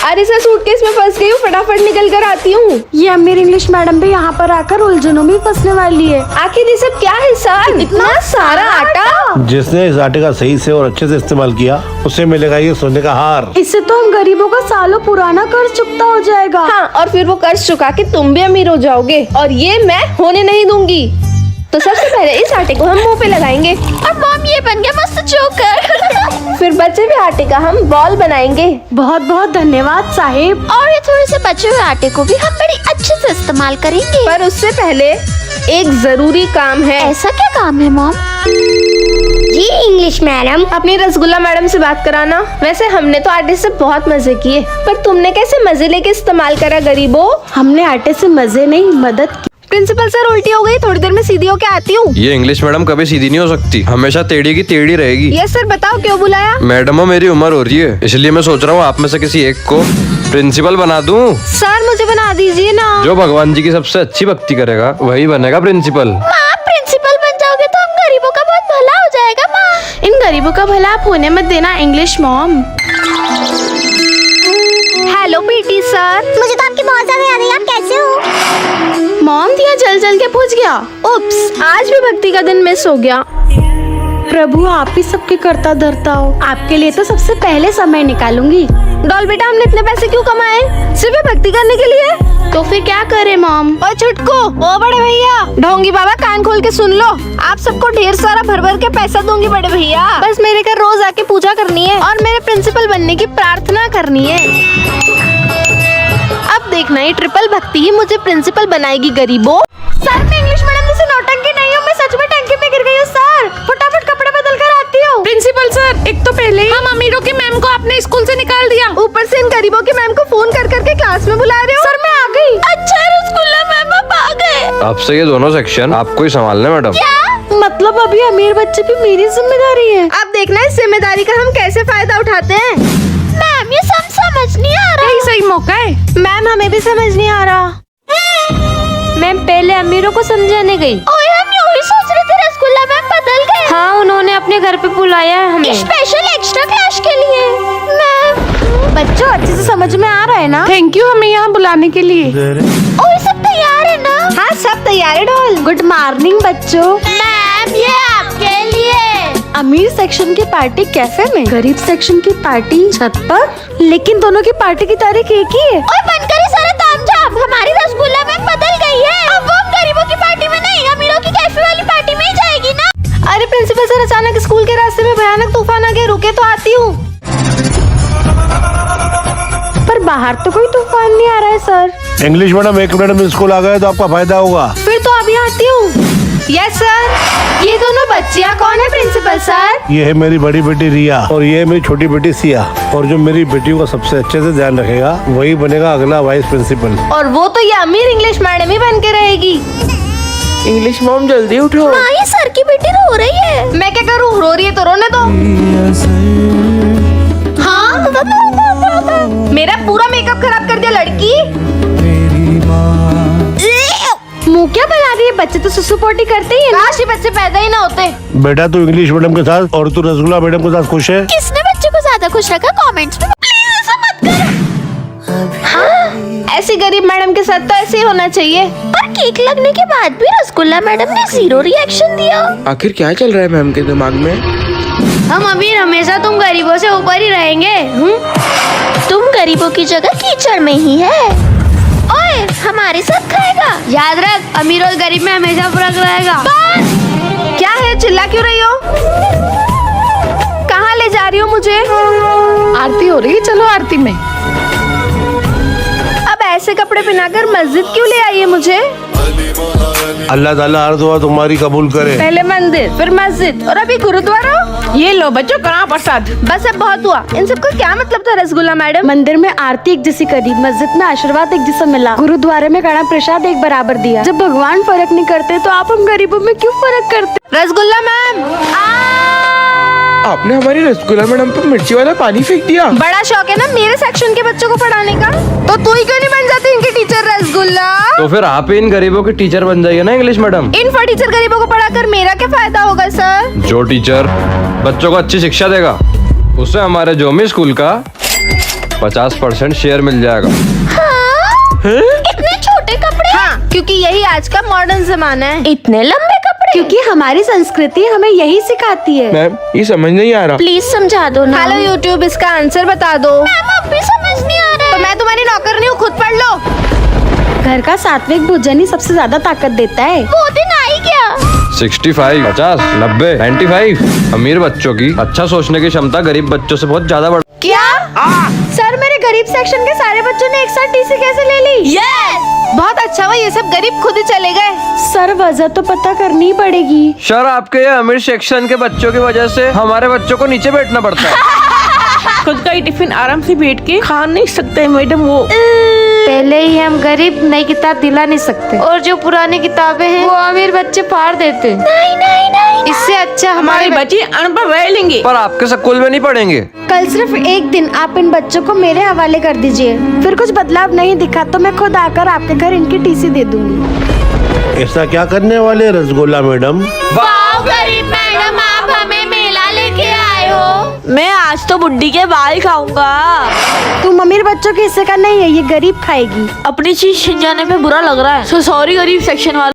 अरे sir suitcase में फंस गई हूँ, फटाफट निकल कर आती हूँ। ये अमीर इंग्लिश मैडम भी यहाँ पर आकर उलझनों में फंसने वाली है। आखिर ये सब क्या है सर? इतना सारा आटा। जिसने इस आटे का सही से और अच्छे से इस्तेमाल किया उसे मिलेगा ये सोने का हार। इससे तो हम गरीबों का सालों पुराना कर्ज चुकता हो जाएगा। हाँ, और फिर वो कर्ज चुका के तुम भी अमीर हो जाओगे और ये मैं होने नहीं दूंगी। तो सबसे पहले इस आटे को हम मुंह पे लगाएंगे और मॉम ये बन गया मस्त जोकर। फिर बचे हुए आटे का हम बॉल बनाएंगे। बहुत बहुत धन्यवाद साहिब। और ये थोड़े से बचे हुए आटे को भी हम बड़ी अच्छे से इस्तेमाल करेंगे। पर उससे पहले एक जरूरी काम है। ऐसा क्या काम है मॉम? जी इंग्लिश मैडम। अपनी रसगुल्ला मैडम से बात कराना। वैसे हमने तो आटे से बहुत मजे किए, पर तुमने कैसे मजे लेके इस्तेमाल करा गरीबों? हमने आटे से मजे नहीं मदद की। प्रिंसिपल सर उल्टी हो गई, थोड़ी देर में सीधी होके आती हूँ। ये इंग्लिश मैडम कभी सीधी नहीं हो सकती, हमेशा टेढ़ी की टेढ़ी रहेगी। यस सर, बताओ क्यों बुलाया? मैडम मेरी उम्र हो रही है, इसलिए मैं सोच रहा हूँ आप में से किसी एक को प्रिंसिपल बना दूं। सर मुझे बना दीजिए ना। जो भगवान जी की सबसे अच्छी भक्ति करेगा वही बनेगा प्रिंसिपल। माँ प्रिंसिपल बन जाओगे तो हम गरीबों का बहुत भला हो जाएगा माँ। इन गरीबों का भला आप होने मत देना English mom. Hello PT sir. मुझे तो आपकी बहुत ज्यादा याद है, आप कैसे हो? मॉम दिया जल जल के पूछ गया। उप्स, आज भी भक्ति का दिन मिस हो गया। प्रभु आप ही सबके करता धरता हो। आपके लिए तो सबसे पहले समय निकालूंगी। डॉल बेटा, हमने इतने पैसे क्यों कमाए? सिर्फ भक्ति करने के लिए? तो फिर क्या करे मॉम? ओ छुटकू, ओ बड़े भैया, ढोंगी बाबा कान खोल के सुन लो। आप सबको ढेर सारा भर भर के पैसा दूंगी बड़े भैया। बस मेरे घर रोज आके पूजा करनी है और मेरे प्रिंसिपल बनने की प्रार्थना करनी है। अब देखना ये ट्रिपल भक्ति ही मुझे प्रिंसिपल बनाएगी गरीबों। सर मैं इंग्लिश मैडम जैसे नौटंकी नहीं हूँ, मैं सच में टंकी में गिर गई हूँ सर। फटाफट कपड़े बदल कर आती हूँ। प्रिंसिपल सर, एक तो पहले ही हम अमीरों की मैम को अपने स्कूल से निकाल दिया, ऊपर से इन गरीबों की मैम को फोन कर करके क्लास में बुला रहे हो। सर मैं आ गई। अच्छा रसगुल्ला मैम आप आ गए। आपसे ये दोनों सेक्शन आपको ही संभालने मैडम। मतलब अभी अमीर बच्चे भी मेरी जिम्मेदारी है। अब देखना इस जिम्मेदारी का हम कैसे फायदा उठाते हैं। मैम ये सब समझ नहीं आ रहा। यही सही मौका है। मैम हमें भी समझ नहीं आ रहा। मैम पहले अमीरों को समझाने गई। ओए हम यही सोच रहे थे, रसगुल्ला मैम बदल गए। हाँ उन्होंने अपने घर पे बुलाया है हमें स्पेशल एक्स्ट्रा क्लास के लिए। मैम बच्चों अच्छे से समझ में आ रहा है ना? थैंक यू हमें यहाँ बुलाने के लिए। ओए सब तैयार है ना? हाँ सब तैयार है डॉल। गुड मॉर्निंग बच्चों। मैम ये आपके लिए। अमीर सेक्शन की पार्टी कैफे में, गरीब सेक्शन की पार्टी छत पर, लेकिन दोनों की पार्टी की तारीख एक ही है। ओए बनकर ही सारा तामझाम, हमारी रसगुल्ला मैम बदल गई है। अब वो हम गरीबों की पार्टी में नहीं, अमीरों की कैफे वाली पार्टी में ही जाएगी ना। अरे प्रिंसिपल सर, अचानक स्कूल के रास्ते में भयानक तूफान आ गया, रुके तो आती हूँ। पर बाहर तो कोई तूफान नहीं आ रहा है सर। इंग्लिश मैडम 1 मिनट में स्कूल आ गए तो आपका फायदा होगा। फिर तो अभी आती हूँ। Yes sir. ये दोनों बच्चियाँ कौन है प्रिंसिपल सर? ये है मेरी बड़ी बेटी रिया और ये है मेरी छोटी बेटी सिया। और जो मेरी बेटियों का सबसे अच्छे से ध्यान रखेगा वही बनेगा अगला वाइस प्रिंसिपल। और वो तो ये अमीर इंग्लिश मैडम ही बन के रहेगी। इंग्लिश मॉम जल्दी उठो। माँ ये सर की बेटी रो रही है। मैं क्या करूँ, रो रही है तो रोने दो। हाँ मेरा पूरा मेकअप खराब कर दिया लड़की। मुँह क्या बना रही है? बच्चे तो सुसु पोटी करते ही है ना। काश ये बच्चे पैदा ही ना होते। बेटा तू इंग्लिश मैडम के साथ और तू रसगुल्ला मैडम के साथ खुश है? किसने बच्चे को ज्यादा खुश रखा? कमेंट्स में प्लीज ऐसा मत करो। हाँ ऐसी गरीब मैडम के साथ तो ऐसे ही होना चाहिए। पर केक लगने के बाद भी रसगुल्ला मैडम ने 0 रिएक्शन दिया। आखिर क्या चल रहा है मैम के दिमाग में? हम अमीर हमेशा तुम गरीबों से ऊपर ही रहेंगे। तुम गरीबों की जगह कीचड़ में ही है। ओए हमारे साथ खाएगा? याद रख अमीर और गरीब में हमेशा फर्क रहेगा। क्या है, चिल्ला क्यों रही हो? कहाँ ले जा रही हो मुझे? आरती हो रही है, चलो आरती में। अब ऐसे कपड़े पहनाकर मस्जिद क्यों ले आई है मुझे? अल्लाह ताला हर दुआ तुम्हारी कबूल करे। पहले मंदिर फिर मस्जिद और अभी गुरुद्वारा। ये लो बच्चों कहाँ प्रसाद। बस अब बहुत हुआ। इन सबका क्या मतलब था रसगुल्ला मैडम? मंदिर में आरती एक जैसी करी, मस्जिद में आशीर्वाद एक जैसा मिला, गुरुद्वारे में कड़ा प्रसाद एक बराबर दिया। जब भगवान फर्क नहीं करते तो आप हम गरीबों में क्यों फर्क करते? रसगुल्ला मैम आपने हमारी रसगुल्ला मैडम पर मिर्ची वाला पानी फेंक दिया। बड़ा शौक है ना मेरे सेक्शन के बच्चों को पढ़ाने का, तो तू ही क्यों नहीं बन जाती इनकी टीचर रसगुल्ला? तो फिर आप ही इन गरीबों के टीचर बन जाइए ना English madam. In for teacher गरीबों को पढ़ाकर मेरा क्या फायदा होगा सर? जो टीचर बच्चों को अच्छी शिक्षा देगा उसे हमारे जोमी स्कूल का 50% शेयर मिल जाएगा। इतने छोटे कपड़े? हाँ, क्योंकि यही आज का मॉडर्न जमाना है। इतने लंबे कपड़े? क्योंकि हमारी संस्कृति हमें यही सिखाती है। मैम ये समझ नहीं आ रहा। प्लीज समझा दो ना। हेलो यूट्यूब, इसका आंसर बता दो। मैम अब भी समझ नहीं आ रहा तो है। मैं तुम्हारी नौकर नहीं हूँ, खुद पढ़ लो। घर का सात्विक भोजन ही सबसे ज्यादा ताकत देता है। वो दिन आई क्या? 65, 50, 90, 95। अमीर बच्चों की अच्छा सोचने की क्षमता गरीब बच्चों से बहुत ज्यादा बढ़। क्या? सर मेरे गरीब सेक्शन के सारे बच्चों ने एक साथ टीसी कैसे ले ली? बहुत अच्छा हुआ, ये सब गरीब खुद ही चले गए। सर वजह तो पता करनी ही पड़ेगी। सर आपके ये अमीर सेक्शन के बच्चों की वजह से हमारे बच्चों को नीचे बैठना पड़ता है। खुद का ही टिफिन आराम से बैठ के खा नहीं सकते मैडम। वो पहले ही हम गरीब नई किताब दिला नहीं सकते, और जो पुरानी किताबें हैं वो अमीर बच्चे फाड़ देते। नहीं नहीं नहीं। इससे अच्छा हमारे बच्चे अनपढ़ रह लेंगे। पर आपके स्कूल में नहीं पढ़ेंगे। कल सिर्फ एक दिन आप इन बच्चों को मेरे हवाले कर दीजिए, फिर कुछ बदलाव नहीं दिखा तो मैं खुद आकर आपके घर इनकी टीसी दे दूंगी। ऐसा क्या करने वाले रसगुल्ला मैडम? वाह गरीब मैडम, आप हमें मेला लेके आए हो। मैं आज तो बुड्ढी के बाल खाऊंगा। तुम अमीर बच्चों के हिस्से का नहीं है, ये गरीब खाएगी। अपनी चीज छिन जाने पे बुरा लग रहा है। सो सॉरी गरीब सेक्शन वाले।